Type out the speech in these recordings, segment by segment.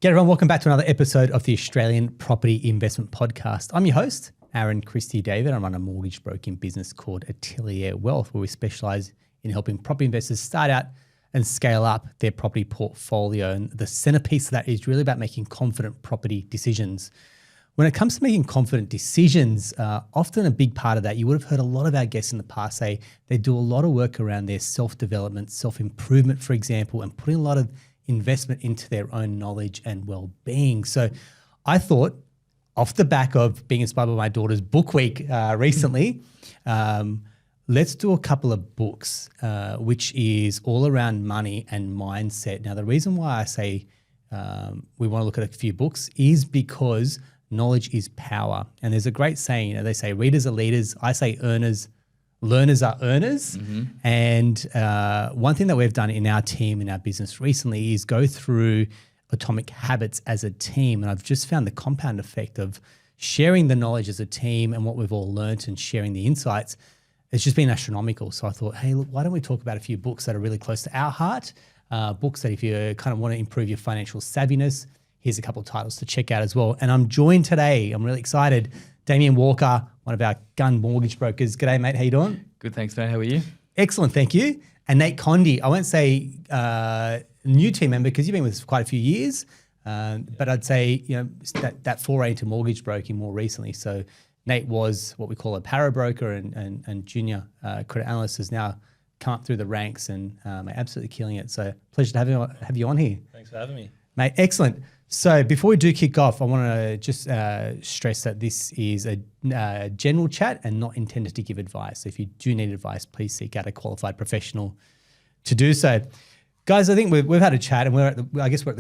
G'day everyone, welcome back to another episode of the Australian Property Investment Podcast. I'm your host, Aaron Christie David. I run a mortgage broking business called Atelier Wealth, where we specialise in helping property investors start out and scale up their property portfolio. And the centerpiece of that is really about making confident property decisions. When it comes to making confident decisions, often a big part of that, you would have heard a lot of our guests in the past say they do a lot of work around their self-development, self-improvement, for example, and putting a lot of investment into their own knowledge and well-being. So I thought, off the back of being inspired by my daughter's book week recently, let's do a couple of books, which is all around money and mindset. Now, the reason why I say we want to look at a few books is because knowledge is power. And there's a great saying, they say readers are leaders. I say learners are earners. Mm-hmm. And one thing that we've done in our team, in our business recently, is go through Atomic Habits as a team. And I've just found the compound effect of sharing the knowledge as a team and what we've all learnt and sharing the insights. It's just been astronomical. So I thought, hey, look, why don't we talk about a few books that are really close to our heart, books that if you kind of want to improve your financial savviness, here's a couple of titles to check out as well. And I'm joined today, I'm really excited, Damien Walker, one of our gun mortgage brokers. G'day, mate. How you doing? Good, thanks, mate. How are you? Excellent, thank you. And Nate Condie, I won't say new team member because you've been with us for quite a few years, but I'd say that foray into mortgage broking more recently. So Nate was what we call a para broker and junior credit analyst, has now come up through the ranks and absolutely killing it. So pleasure to have you on here. Thanks for having me. Mate, excellent. So before we do kick off, I want to just stress that this is a general chat and not intended to give advice. So if you do need advice, please seek out a qualified professional to do so. Guys, I think we've had a chat and we're at the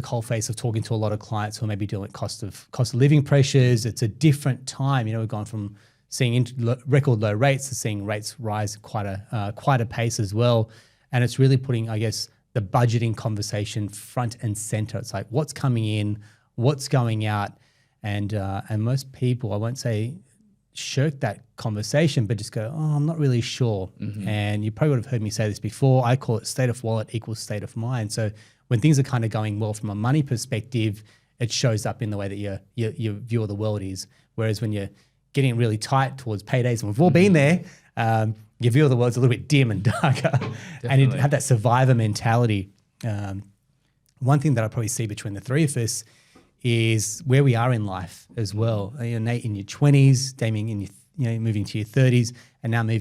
coalface of talking to a lot of clients who are maybe dealing with cost of living pressures. It's a different time. We've gone from seeing record low rates to seeing rates rise quite a pace as well. And it's really putting, I guess, the budgeting conversation front and center. It's like what's coming in, what's going out, and most people, I won't say shirk that conversation, but just go, oh, I'm not really sure. Mm-hmm. And you probably would have heard me say this before. I call it state of wallet equals state of mind. So when things are kind of going well from a money perspective, it shows up in the way that your view of the world is. Whereas when you're getting really tight towards paydays, and we've all been there, your view of the world's a little bit dim and darker. And you have that survivor mentality. One thing that I probably see between the three of us is where we are in life as well. Nate in your 20s, Damien in your moving to your 30s, and now me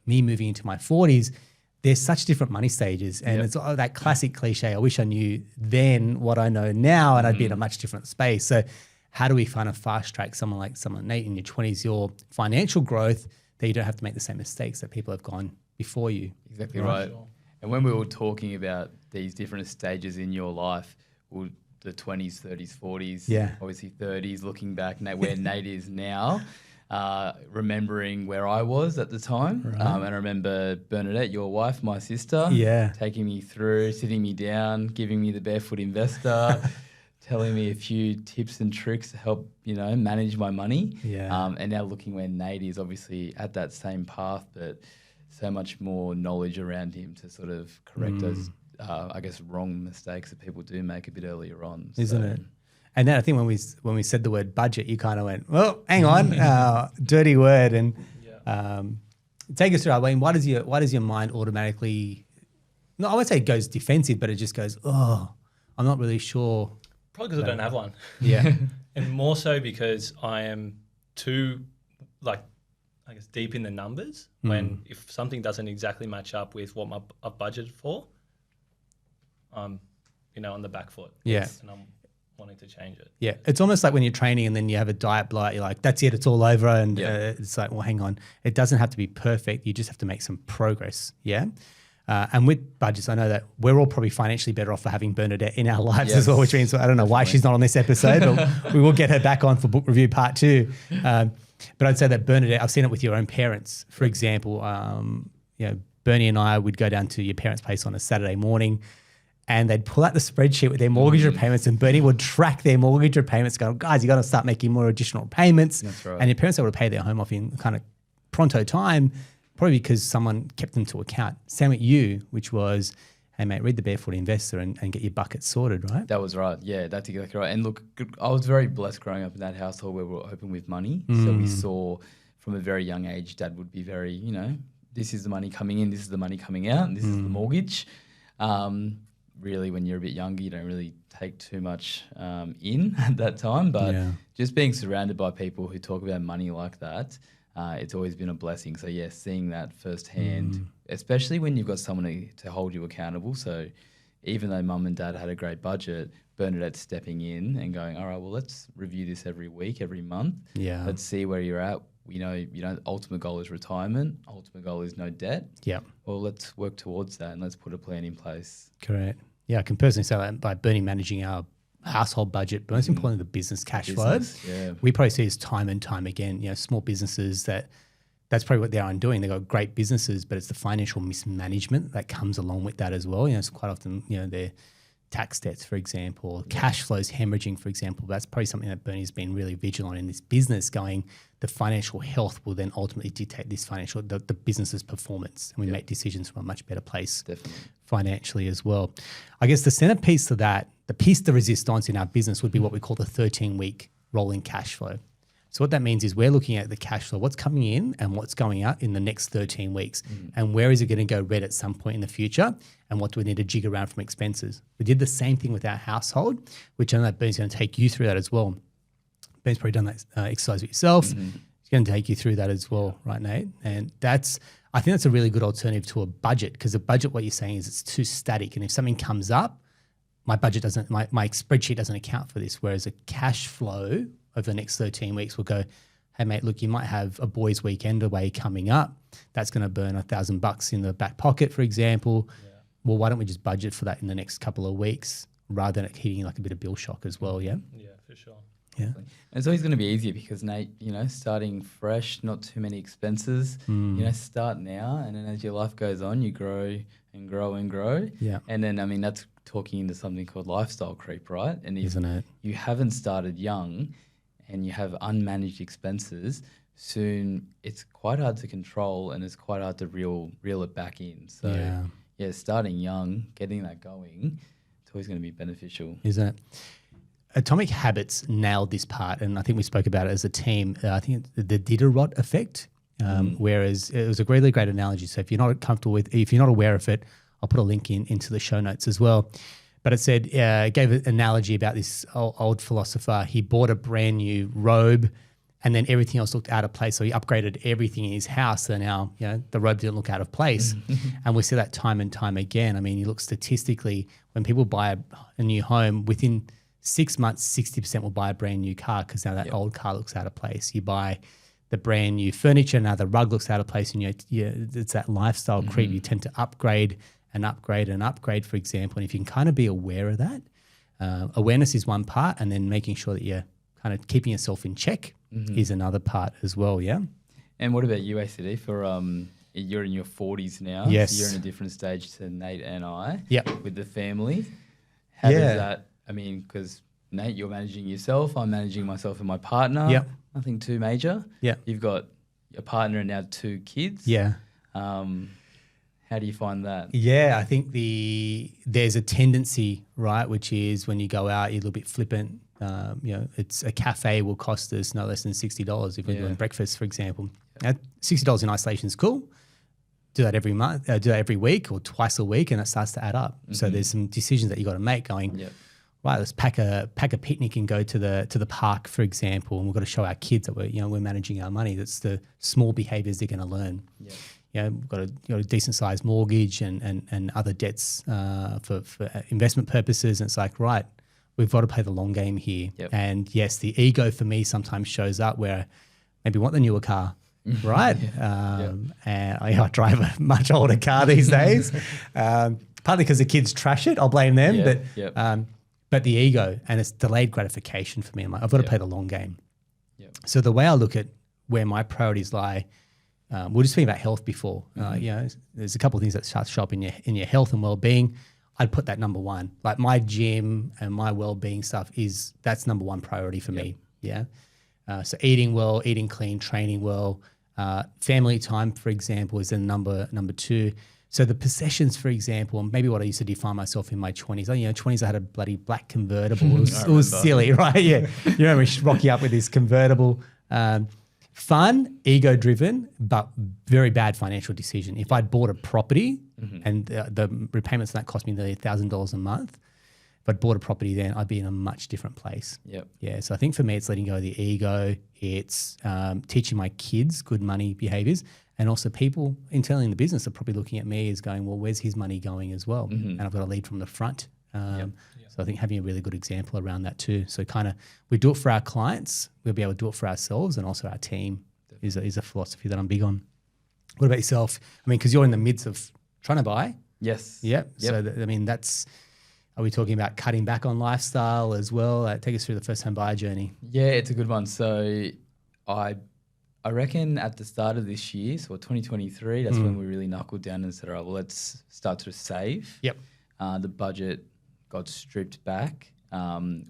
moving into my 40s. There's such different money stages, and it's that classic cliche. I wish I knew then what I know now, and I'd be in a much different space. So, how do we kind of fast track someone Nate in your 20s, your financial growth, that you don't have to make the same mistakes that people have gone before you? Exactly right. And when we were talking about these different stages in your life, the 20s, 30s, 40s, obviously 30s, looking back where Nate is now, remembering where I was at the time. Right. And I remember Bernadette, your wife, my sister, taking me through, sitting me down, giving me the Barefoot Investor, telling me a few tips and tricks to help, manage my money. Yeah. And now looking where Nate is, obviously at that same path, but so much more knowledge around him to sort of correct those, wrong mistakes that people do make a bit earlier on. Isn't it? And then I think when we said the word budget, you kind of went, well, hang on, dirty word. And take us through, Wayne, why does your mind automatically, no, I won't say it goes defensive, but it just goes, oh, I'm not really sure. Probably because I don't have one. Yeah. And more so because I am too, deep in the numbers when if something doesn't exactly match up with what I've budgeted for, I'm, on the back foot. Yeah. And I'm wanting to change it. Yeah. It's almost like when you're training and then you have a diet blight, you're like, that's it, it's all over. And it's like, well, hang on. It doesn't have to be perfect. You just have to make some progress. Yeah. And with budgets, I know that we're all probably financially better off for having Bernadette in our lives as well, which means I don't know why she's not on this episode, but we will get her back on for book review part 2. But I'd say that Bernadette, I've seen it with your own parents. For example, Bernie and I would go down to your parents' place on a Saturday morning and they'd pull out the spreadsheet with their mortgage repayments and Bernie would track their mortgage repayments going, guys, you got to start making more additional payments. That's right. And your parents were able to pay their home off in kind of pronto time, probably because someone kept them to account. Same with you, which was, hey mate, read the Barefoot Investor and get your bucket sorted, right? That was right. Yeah, that's exactly right. And look, I was very blessed growing up in that household where we were open with money. So we saw from a very young age, Dad would be very, you know, this is the money coming in, this is the money coming out, and this is the mortgage. Really, when you're a bit younger, you don't really take too much in at that time. But just being surrounded by people who talk about money like that, it's always been a blessing. So, yeah, seeing that firsthand, especially when you've got someone to hold you accountable. So even though Mum and Dad had a great budget, Bernadette stepping in and going, all right, well, let's review this every week, every month. Yeah. Let's see where you're at. You know, ultimate goal is retirement. Ultimate goal is no debt. Yeah. Well, let's work towards that and let's put a plan in place. Correct. Yeah, I can personally say that by Bernie managing our household budget, but most importantly, the business cash flow. Yeah. We probably see this time and time again, you know, small businesses that's probably what they are doing. They've got great businesses, but it's the financial mismanagement that comes along with that as well. You know, it's quite often, you know, their tax debts, for example, or cash flows hemorrhaging, for example. That's probably something that Bernie's been really vigilant on in this business, going the financial health will then ultimately dictate this the business's performance. And we make decisions from a much better place financially as well. I guess the centerpiece to that, the piece de resistance in our business would be what we call the 13-week rolling cash flow. So what that means is we're looking at the cash flow, what's coming in and what's going out in the next 13 weeks, and where is it going to go red at some point in the future, and what do we need to jig around from expenses. We did the same thing with our household, which I know that Ben's going to take you through that as well. Ben's probably done that exercise with yourself. He's going to take you through that as well, right, Nate? And I think that's a really good alternative to a budget, because a budget, what you're saying is it's too static, and if something comes up, my spreadsheet doesn't account for this, whereas a cash flow over the next 13 weeks will go, hey mate, look, you might have a boys' weekend away coming up. That's going to burn $1,000 in the back pocket, for example. Yeah. Well, why don't we just budget for that in the next couple of weeks rather than it hitting like a bit of bill shock as well, yeah? Yeah, for sure. Yeah. And it's always going to be easier because, Nate, you know, starting fresh, not too many expenses, you know, start now. And then as your life goes on, you grow and grow and grow. Yeah. And then, I mean, that's talking into something called lifestyle creep, right? And if Isn't it? You haven't started young and you have unmanaged expenses, soon it's quite hard to control and it's quite hard to reel it back in. So, yeah, starting young, getting that going, it's always going to be beneficial. Isn't it? Atomic Habits nailed this part, and I think we spoke about it as a team. I think it's the Diderot effect, whereas it was a really great analogy. So if you're not comfortable if you're not aware of it, I'll put a link into the show notes as well. But it said, gave an analogy about this old philosopher. He bought a brand new robe and then everything else looked out of place. So he upgraded everything in his house. So now, you know, the robe didn't look out of place. And we see that time and time again. I mean, you look statistically, when people buy a new home, within 6 months, 60% will buy a brand new car because now that old car looks out of place. You buy the brand new furniture, now the rug looks out of place, and it's that lifestyle creep. You tend to upgrade and upgrade and upgrade, for example. And if you can kind of be aware of that, awareness is one part, and then making sure that you're kind of keeping yourself in check is another part as well, yeah? And what about you, ACD? For you're in your 40s now. Yes. So you're in a different stage to Nate and I with the family. How does that, I mean, because Nate, you're managing yourself, I'm managing myself and my partner. Yep. Nothing too major. Yeah. You've got a partner and now 2 kids. Yeah. How do you find that? Yeah, I think there's a tendency, right, which is when you go out, you're a little bit flippant. You know, it's a cafe will cost us no less than $60 if we're doing breakfast, for example. Now, $60 in isolation is cool. Do that every month, do that every week or twice a week, and it starts to add up. So there's some decisions that you got to make. Going, right, let's pack a picnic and go to the park, for example, and we've got to show our kids that we're managing our money. That's the small behaviours they're going to learn. Yeah. You know, we've got a decent sized mortgage and other debts for investment purposes. And it's like, right, we've got to play the long game here. Yep. And yes, the ego for me sometimes shows up where maybe want the newer car, right? And I drive a much older car these days, partly because the kids trash it. I'll blame them, but the ego, and it's delayed gratification for me. I'm like, I've got to play the long game. Yep. So the way I look at where my priorities lie, we were just speaking about health before. You know, there's a couple of things that start to show up in your health and well-being. I'd put that number one. Like my gym and my well-being stuff that's number one priority for me. Yeah. So eating well, eating clean, training well. Family time, for example, is then number 2. So the possessions, for example, and maybe what I used to define myself in my 20s. 20s I had a bloody black convertible. It was silly, right? Yeah. You remember rock you up with this convertible. Fun, ego-driven, but very bad financial decision. If I'd bought a property and the repayments on that cost me nearly $1,000 a month, if I'd bought a property then, I'd be in a much different place. Yep. Yeah, so I think for me it's letting go of the ego. It's teaching my kids good money behaviours, and also people internally in the business are probably looking at me as going, well, where's his money going as well? And I've got to lead from the front. So I think having a really good example around that too. So kind of we do it for our clients, we'll be able to do it for ourselves, and also our team is a philosophy that I'm big on. What about yourself? I mean, because you're in the midst of trying to buy. Yes. Yep. So are we talking about cutting back on lifestyle as well? Take us through the first home buyer journey. Yeah, it's a good one. So I reckon at the start of this year, so 2023, that's when we really knuckled down and said, all right, well, let's start to save. Yep. The budget got stripped back.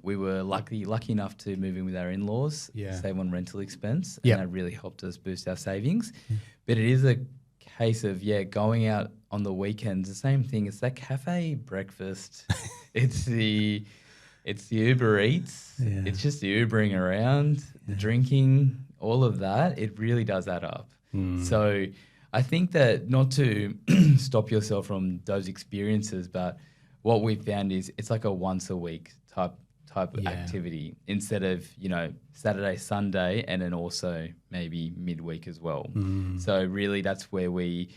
We were lucky enough to move in with our in-laws, save on rental expense, and that really helped us boost our savings. But it is a case of, going out on the weekends, the same thing. It's that cafe breakfast. it's the Uber Eats. Yeah. It's just the Ubering around, the drinking, all of that. It really does add up. So I think that not to stop yourself from those experiences, but what we've found is it's like a once a week type of activity instead of, Saturday, Sunday, and then also maybe midweek as well. So really that's where we,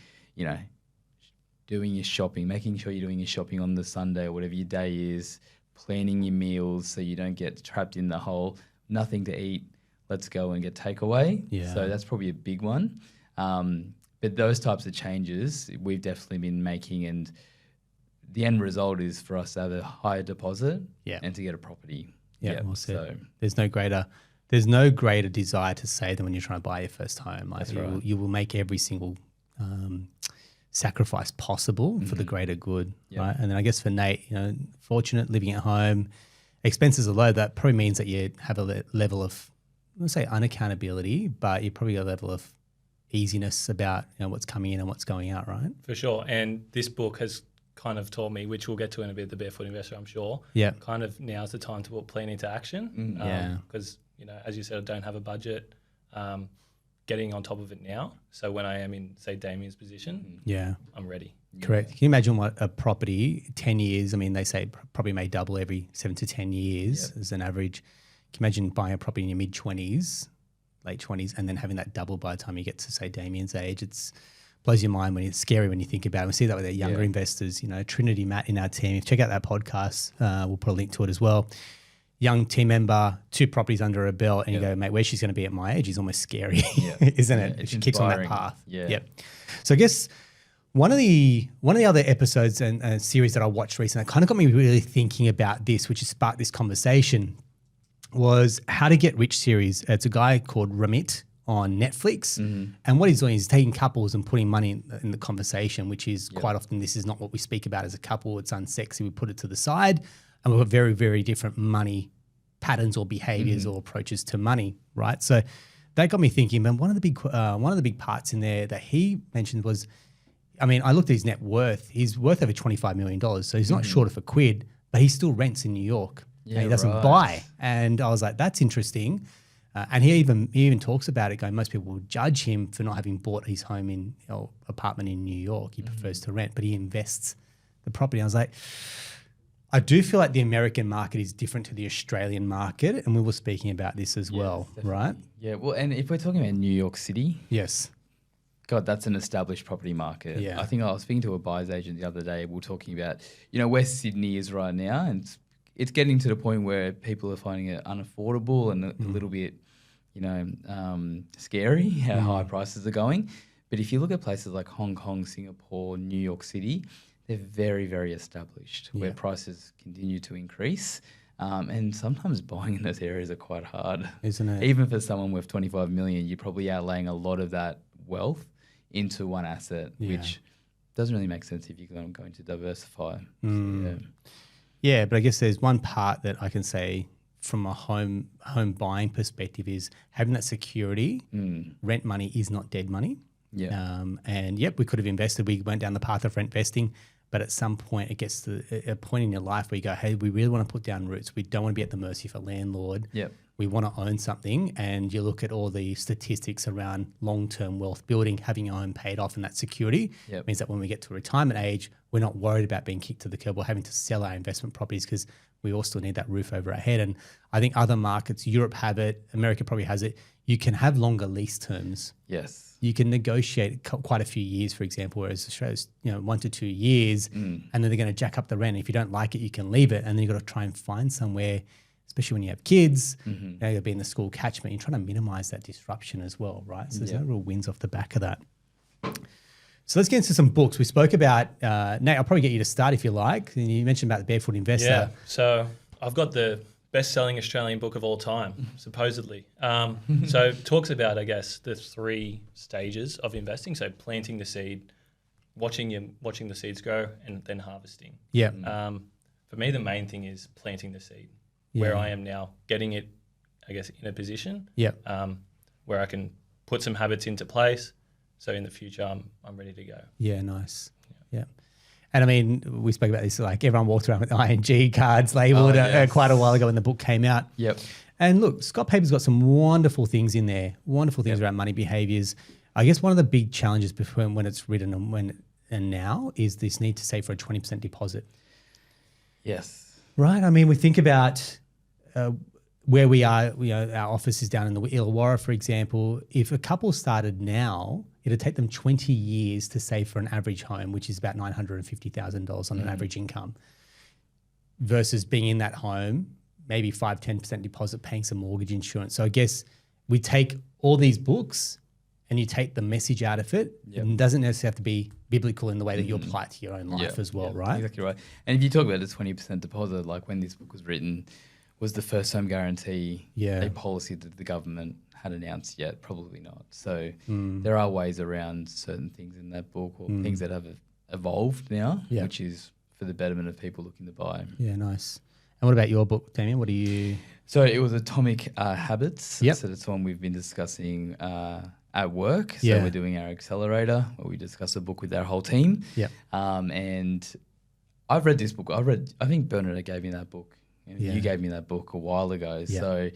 doing your shopping, making sure you're doing your shopping on the Sunday or whatever your day is, planning your meals so you don't get trapped in the whole nothing to eat, let's go and get takeaway. Yeah. So that's probably a big one. But those types of changes we've definitely been making, and the end result is for us to have a higher deposit and to get a property. Yeah, well said. So there's no greater desire to save than when you're trying to buy your first home. Like you will make every single sacrifice possible for the greater good, right? And then I guess for Nate, fortunate living at home, expenses are low. That probably means that you have a level of, let's say, unaccountability, but you probably got a level of easiness about what's coming in and what's going out, right? For sure. And this book has kind of taught me, which we'll get to in a bit, the Barefoot Investor, I'm sure. Yeah. Kind of now's the time to put plan into action. Because as you said, I don't have a budget. Getting on top of it now. So when I am in, say, Damien's position, I'm ready. Correct. Can you imagine what a property, 10 years, I mean, they say probably may double every 7 to 10 years as an average. Can you imagine buying a property in your mid-20s, late 20s, and then having that double by the time you get to, say, Damien's age? It's blows your mind when it's scary when you think about it. We see that with our younger investors, Trinity, Matt in our team. If you check out that podcast, we'll put a link to it as well. Young team member, 2 properties under her belt, and you go, mate, where she's going to be at my age is almost scary, isn't it? If she keeps on that path. So I guess one of the other episodes and series that I watched recently that kind of got me really thinking about this, which has sparked this conversation, was How to Get Rich series. It's a guy called Ramit on Netflix. And what he's doing is taking couples and putting money in the conversation, which is quite often this is not what we speak about as a couple. It's unsexy. We put it to the side. And we've got very, very different money patterns or behaviors or approaches to money, right? So that got me thinking. But one of the big parts in there that he mentioned was, I mean, I looked at his net worth. He's worth over $25 million, so he's not short of a quid, but he still rents in New York. And he doesn't buy. And I was like, that's interesting. And he even talks about it, going, most people will judge him for not having bought his home in apartment in New York. He prefers to rent, but he invests the property. I was like, I do feel like the American market is different to the Australian market, and we were speaking about this as well, definitely. Right? Yeah, well, and if we're talking about New York City, God, that's an established property market. Yeah. I think I was speaking to a buyer's agent the other day. We were talking about, where Sydney is right now, and it's getting to the point where people are finding it unaffordable and a little bit, scary how high prices are going. But if you look at places like Hong Kong, Singapore, New York City, they're very, very established where prices continue to increase. And sometimes buying in those areas are quite hard. Isn't it? Even for someone with 25 million, you're probably outlaying a lot of that wealth into one asset, which doesn't really make sense if you're going to diversify. Yeah, but I guess there's one part that I can say from a home buying perspective is having that security. Rent money is not dead money. Yeah. And yep, we could have invested. We went down the path of rent vesting, but at some point it gets to a point in your life where you go, hey, we really want to put down roots. We don't want to be at the mercy of a landlord. Yep. We want to own something. And you look at all the statistics around long-term wealth building, having your own paid off, and that security means that when we get to retirement age, we're not worried about being kicked to the curb or having to sell our investment properties, because we all still need that roof over our head. And I think other markets, Europe have it, America probably has it. You can have longer lease terms. Yes. You can negotiate quite a few years, for example, whereas Australia's 1 to 2 years, and then they're going to jack up the rent. If you don't like it, you can leave it, and then you've got to try and find somewhere, especially when you have kids, you'll be in the school catchment. You're trying to minimize that disruption as well, right? So there's no real wins off the back of that. So let's get into some books. We spoke about, Nate, I'll probably get you to start if you like. You mentioned about the Barefoot Investor. Yeah, so I've got the best-selling Australian book of all time, supposedly. So it talks about, I guess, the 3 stages of investing. So planting the seed, watching the seeds grow, and then harvesting. Yeah. For me, the main thing is planting the seed, where I am now, getting it, I guess, in a position where I can put some habits into place. So in the future, I'm ready to go. Yeah, nice. Yeah. And I mean, we spoke about this, like everyone walked around with ING cards labeled quite a while ago when the book came out. Yep. And look, Scott Paper's got some wonderful things in there, wonderful things around money behaviors. I guess one of the big challenges between when it's written and now is this need to save for a 20% deposit. Yes. Right? I mean, we think about where we are, our office is down in the Illawarra, for example. If a couple started now, it'd take them 20 years to save for an average home, which is about $950,000 on an average income, versus being in that home, maybe 5-10% deposit, paying some mortgage insurance. So I guess we take all these books and you take the message out of it. And it doesn't necessarily have to be biblical in the way that you apply it to your own life as well, right? Exactly right. And if you talk about the 20% deposit, like when this book was written, was the first home guarantee a policy that the government had announced yet? Probably not. So there are ways around certain things in that book, or things that have evolved now, which is for the betterment of people looking to buy. Yeah, nice. And what about your book, Damien? What do you... So it was Atomic Habits. Yep. So that's one we've been discussing at work. So we're doing our accelerator where we discuss a book with our whole team. Yep. And I've read this book. I think Bernadette gave me that book. You gave me that book a while ago. Yeah. So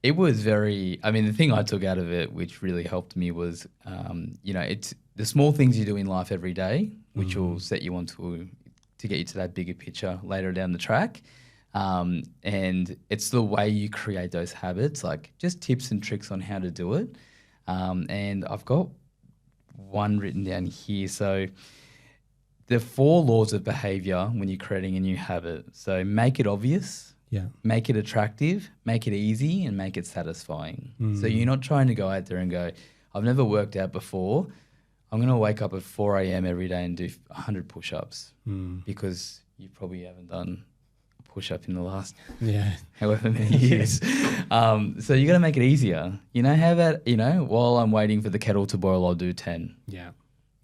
it was very, I mean, the thing I took out of it, which really helped me was, it's the small things you do in life every day, which will set you on to get you to that bigger picture later down the track. And it's the way you create those habits, like just tips and tricks on how to do it. And I've got one written down here. So the 4 laws of behaviour when you're creating a new habit. So make it obvious. Yeah. Make it attractive, make it easy, and make it satisfying. So you're not trying to go out there and go, I've never worked out before. I'm going to wake up at 4 a.m. every day and do 100 push-ups because you probably haven't done a push-up in the last however many years. So you got to make it easier. How about, while I'm waiting for the kettle to boil, I'll do 10. Yeah.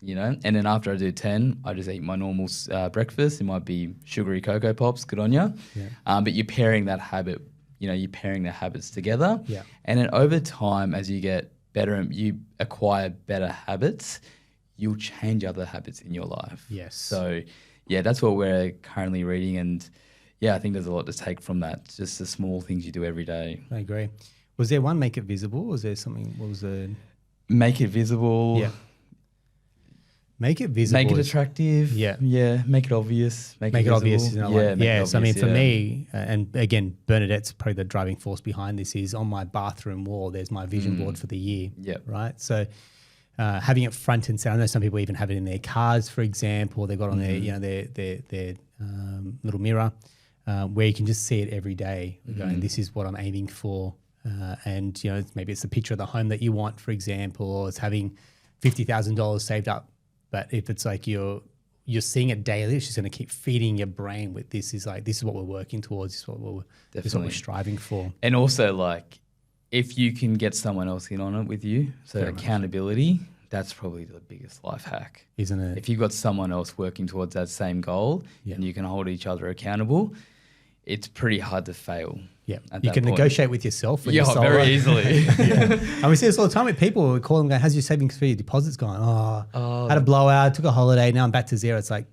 And then after I do 10, I just eat my normal breakfast. It might be sugary Cocoa Pops, good on you. Yeah. But you're pairing that habit, you're pairing the habits together. Yeah. And then over time, as you get better and you acquire better habits, you'll change other habits in your life. Yes. So, that's what we're currently reading. And, I think there's a lot to take from that, just the small things you do every day. I agree. Was there one, make it visible? Was there something, what was the... Make it visible. Yeah. Make it visible. Make it attractive. Yeah. Yeah. Make it obvious. Make it obvious. visible. So I mean, for me, and again, Bernadette's probably the driving force behind this, is on my bathroom wall, there's my vision board for the year. Yeah. Right. So having it front and center, I know some people even have it in their cars, for example. They've got on their little mirror where you can just see it every day, going, this is what I'm aiming for. And, maybe it's the picture of the home that you want, for example, or it's having $50,000 saved up. But if it's like you're seeing it daily, it's just going to keep feeding your brain with this is what we're working towards, this is what we're striving for. And also, like, if you can get someone else in on it with you, so very accountability, that's probably the biggest life hack. Isn't it? If you've got someone else working towards that same goal and you can hold each other accountable, it's pretty hard to fail. Yeah, at you that can point. negotiate with yourself. When Yeah, you're very solo. easily. And we see this all the time with people. We call them going, how's your savings for your deposits going? Had a blowout, took a holiday, now I'm back to zero. It's like,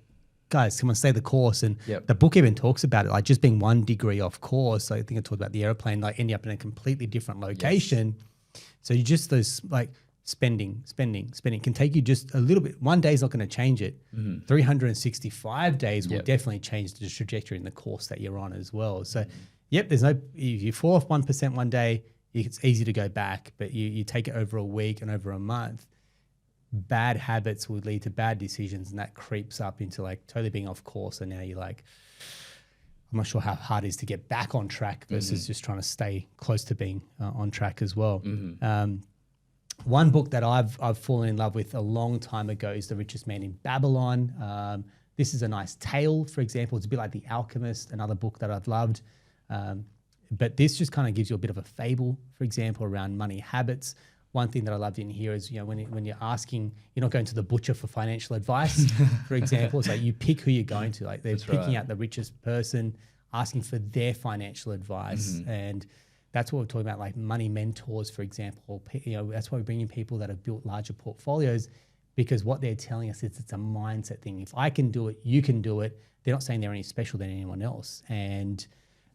guys, come on, stay the course. And the book even talks about it, like just being 1 degree off course. I think I talked about the airplane, like ending up in a completely different location. Yes. So you just those like spending can take you just a little bit. 1 day is not going to change it. 365 days will definitely change the trajectory in the course that you're on as well. So there's no, if you fall off 1% one day, it's easy to go back, but you take it over a week and over a month, bad habits will lead to bad decisions, and that creeps up into like totally being off course. And now you're like, I'm not sure how hard it is to get back on track versus just trying to stay close to being on track as well. One book that I've fallen in love with a long time ago is The Richest Man in Babylon. This is a nice tale, for example. It's a bit like The Alchemist, another book that I've loved. But this just kind of gives you a bit of a fable, for example, around money habits. One thing that I loved in here is, when you're asking, you're not going to the butcher for financial advice, for example. It's like you pick who you're going to. Like they're picking out the richest person, asking for their financial advice. And that's what we're talking about, like money mentors, for example. That's why we're bringing people that have built larger portfolios, because what they're telling us is it's a mindset thing. If I can do it, you can do it. They're not saying they're any special than anyone else. And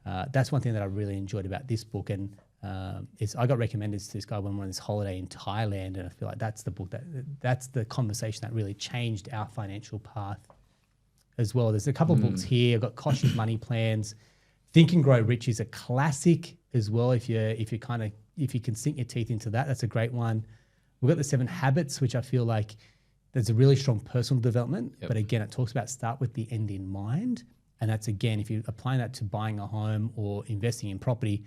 that's one thing that I really enjoyed about this book. And I got recommended to this guy when we were on this holiday in Thailand, and I feel like that's the book that's the conversation that really changed our financial path as well. There's a couple of books here. I've got Kosh's Money Plans. Think and Grow Rich is a classic as well. If you can sink your teeth into that, that's a great one. We've got The 7 Habits, which I feel like there's a really strong personal development, but again, it talks about start with the end in mind. And that's, again, if you're applying that to buying a home or investing in property,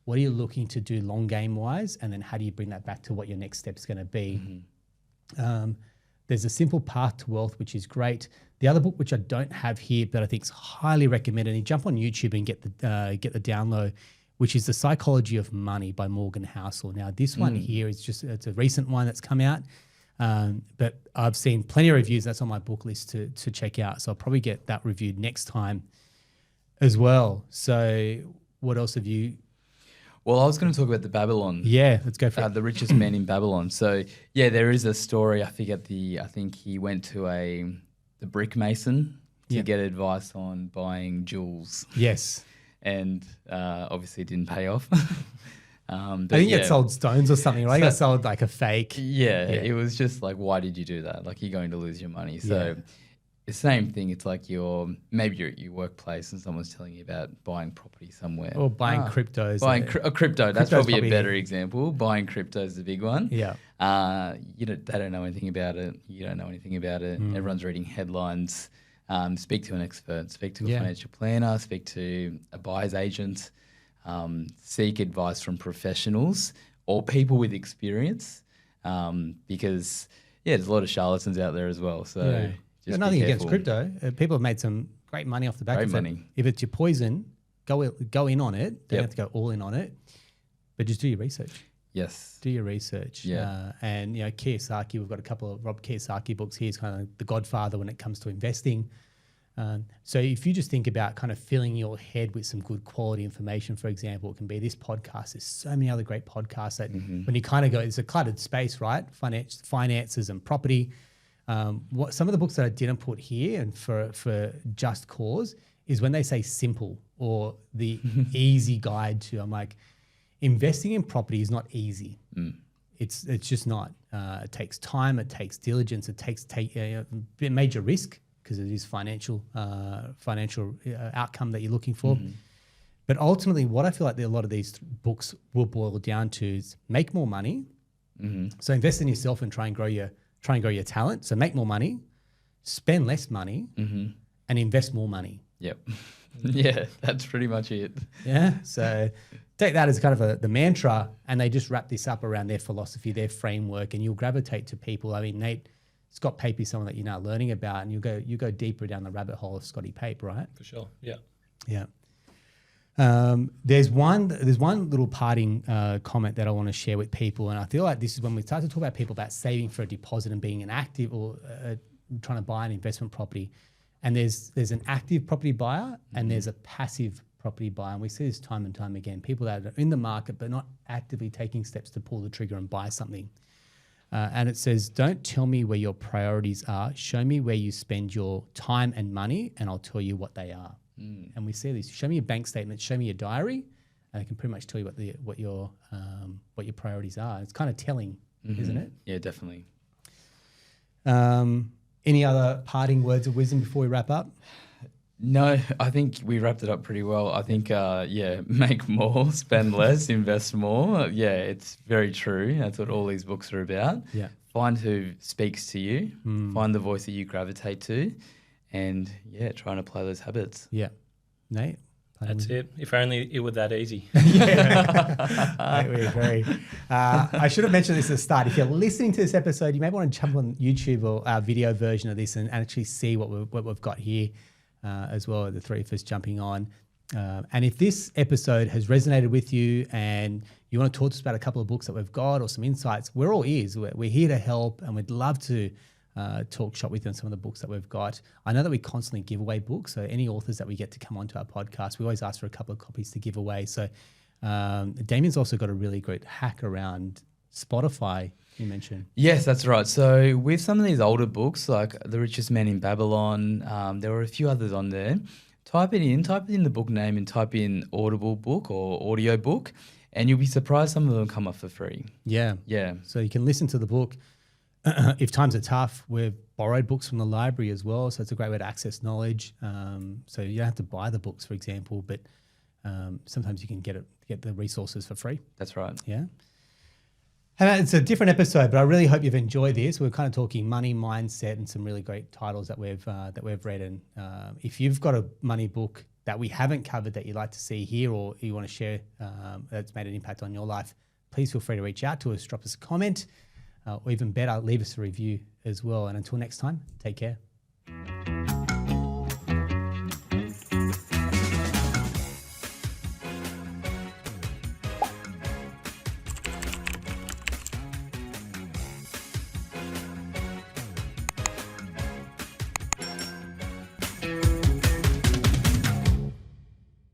what are you looking to do long game wise? And then how do you bring that back to what your next step's going to be? There's A Simple Path to Wealth, which is great. The other book, which I don't have here, but I think is highly recommended, and you jump on YouTube and get the download, which is The Psychology of Money by Morgan Housel. Now, this one here is it's a recent one that's come out, but I've seen plenty of reviews. That's on my book list to check out. So I'll probably get that reviewed next time as well. So what else have you? Well, I was going to talk about the Babylon. Yeah, let's go for it. The Richest Man in Babylon. So yeah, there is a story. I think he went to the brick mason to get advice on buying jewels. Yes. And obviously it didn't pay off. I think it sold stones or something, right? It sold like a fake. Yeah, it was just like, why did you do that? Like, you're going to lose your money. So the same thing. It's like maybe you're at your workplace and someone's telling you about buying property somewhere. Or buying cryptos. Crypto. That's probably a better example. Buying crypto is the big one. Yeah. They don't know anything about it. You don't know anything about it. Everyone's reading headlines. Speak to an expert. Speak to a financial planner. Speak to a buyer's agent. Seek advice from professionals or people with experience, because there's a lot of charlatans out there as well. So just nothing be against careful. crypto. People have made some great money off the back Great of money. it. If it's your poison, go in on it. Don't have to go all in on it, but just do your research. Yes. Do your research. Yeah. And Kiyosaki, we've got a couple of Rob Kiyosaki books here. He's kind of the godfather when it comes to investing. So if you just think about kind of filling your head with some good quality information, for example, it can be this podcast. There's so many other great podcasts that when you kind of go, it's a cluttered space, right? Finances and property. What some of the books that I didn't put here, and for just cause, is when they say simple or the easy guide to. I'm like, investing in property is not easy. It's just not. It takes time. It takes diligence. It takes major risk, because it is financial outcome that you're looking for. But ultimately, what I feel like a lot of these books will boil down to is make more money. So invest in yourself and try and grow your talent. So make more money, spend less money, and invest more money. Yep. Yeah, that's pretty much it. Yeah. So take that as kind of the mantra, and they just wrap this up around their philosophy, their framework, and you'll gravitate to people. I mean, Scott Pape is someone that you're now learning about, and you go deeper down the rabbit hole of Scotty Pape, right? For sure. Yeah. Yeah. There's one little parting comment that I want to share with people, and I feel like this is when we start to talk about people about saving for a deposit and being an active or trying to buy an investment property. And there's an active property buyer and there's a passive property buyer, and we see this time and time again, people that are in the market but not actively taking steps to pull the trigger and buy something. And it says, don't tell me where your priorities are. Show me where you spend your time and money, and I'll tell you what they are. And we see this. Show me your bank statement. Show me your diary, and I can pretty much tell you what your priorities are. It's kind of telling, isn't it? Yeah, definitely. Any other parting words of wisdom before we wrap up? No, I think we wrapped it up pretty well. I think, make more, spend less, invest more. Yeah, it's very true. That's what all these books are about. Yeah. Find who speaks to you, find the voice that you gravitate to, and try and apply those habits. Yeah. Nate? That's it. If only it were that easy. Mate, we agree. I should have mentioned this at the start. If you're listening to this episode, you may want to jump on YouTube or our video version of this and actually see what we've got here. As well, the three of us jumping on. And if this episode has resonated with you and you want to talk to us about a couple of books that we've got or some insights, we're all ears. We're here to help, and we'd love to talk shop with you on some of the books that we've got. I know that we constantly give away books, so any authors that we get to come onto our podcast, we always ask for a couple of copies to give away. So Damien's also got a really great hack around Spotify, you mentioned. Yes, that's right. So with some of these older books, like The Richest Man in Babylon, there were a few others on there. Type it in the book name and type in Audible book or audio book, and you'll be surprised some of them come up for free. Yeah. Yeah. So you can listen to the book. If times are tough, we've borrowed books from the library as well, so it's a great way to access knowledge. So you don't have to buy the books, for example, but sometimes you can get the resources for free. That's right. Yeah. And it's a different episode, but I really hope you've enjoyed this. We're kind of talking money, mindset, and some really great titles that we've read. And if you've got a money book that we haven't covered that you'd like to see here, or you want to share that's made an impact on your life, please feel free to reach out to us, drop us a comment, or even better, leave us a review as well. And until next time, take care.